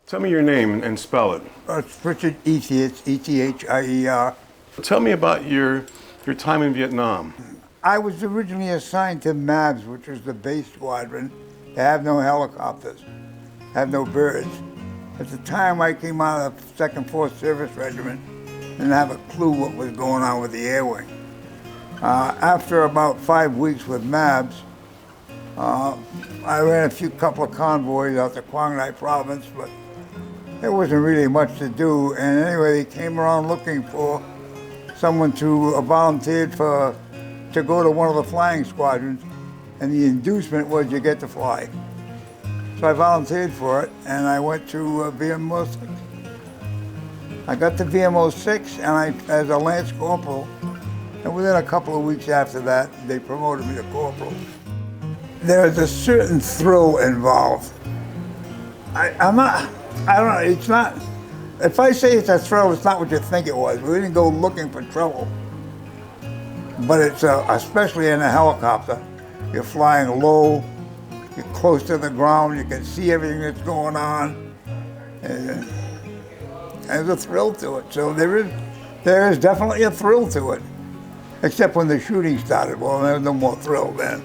Tell me your name and spell it. It's Richard Ethier, it's E-T-H-I-E-R. Tell me about your time in Vietnam. I was originally assigned to MABS, which was the base squadron. They have no helicopters, have no birds. At the time I came out of the 2nd Force Service Regiment, didn't have a clue what was going on with the air wing. After about 5 weeks with MABS, I ran a couple of convoys out to Quang Ngai province, but there wasn't really much to do. And anyway, they came around looking for someone to volunteer to go to one of the flying squadrons, and the inducement was you get to fly. So I volunteered for it, and I went to VMO 6. I got to VMO 6, and as a Lance Corporal, and within a couple of weeks after that, they promoted me to Corporal. There's a certain thrill involved. It's not, if I say it's a thrill, it's not what you think it was. We didn't go looking for trouble. But it's, especially in a helicopter, you're flying low, you're close to the ground, you can see everything that's going on. And there's a thrill to it. So there is definitely a thrill to it. Except when the shooting started. Well, there was no more thrill then.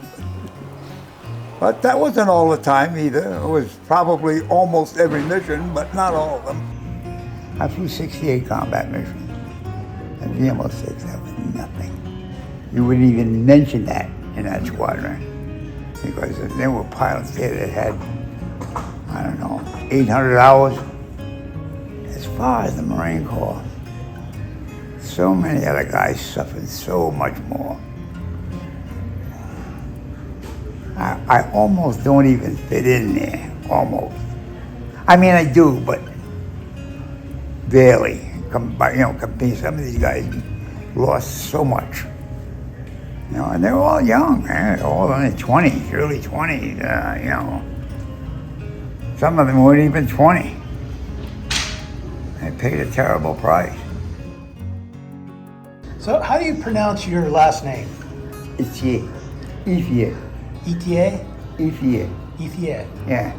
But that wasn't all the time either. It was probably almost every mission, but not all of them. I flew 68 combat missions. And VMO 6, that was nothing. You wouldn't even mention that in that squadron. Because there were pilots there that had, I don't know, 800 hours. As far as the Marine Corps, so many other guys suffered so much more. I almost don't even fit in there, almost. I mean, I do, but barely. Some of these guys lost so much. And they were all young, man. All in their 20s, early 20s, Some of them weren't even 20. They paid a terrible price. So how do you pronounce your last name? Ethier. Ethier. Ethier? Ethier. Ethier. Yeah.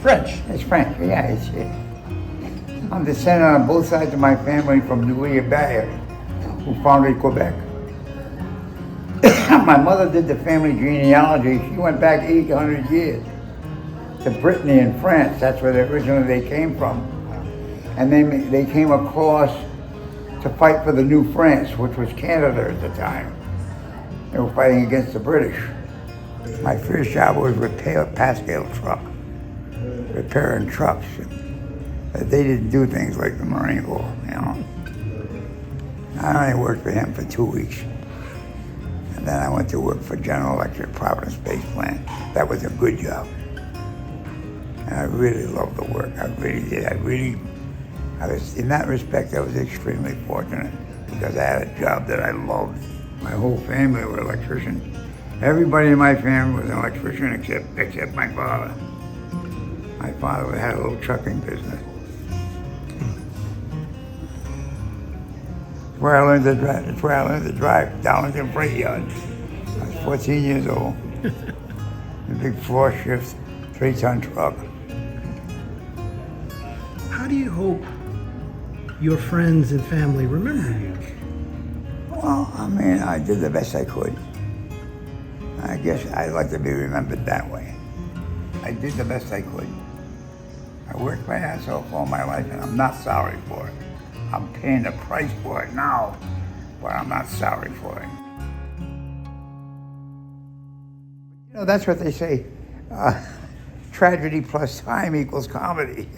French? It's French, yeah. I'm descended on both sides of my family from Louis Ethier, who founded Quebec. My mother did the family genealogy. She went back 800 years to Brittany in France. That's where originally they came from. And then they came across to fight for the New France, which was Canada at the time. They were fighting against the British. My first job was repair Pascal truck, repairing trucks. They didn't do things like the Marine Corps, I only worked for him for 2 weeks. And then I went to work for General Electric Providence Space Plant. That was a good job. And I really loved the work, I really did. In that respect, I was extremely fortunate because I had a job that I loved. My whole family were electricians. Everybody in my family was an electrician except my father. My father had a little trucking business. That's where I learned to drive. That's where I learned to drive Darlington Freight Yard. I was 14 years old. A big 4-shift, 3-ton truck. How do you hope your friends and family remember you? Well, I did the best I could. I guess I'd like to be remembered that way. I did the best I could. I worked my ass off all my life, and I'm not sorry for it. I'm paying the price for it now, but I'm not sorry for it. That's what they say. Tragedy plus time equals comedy.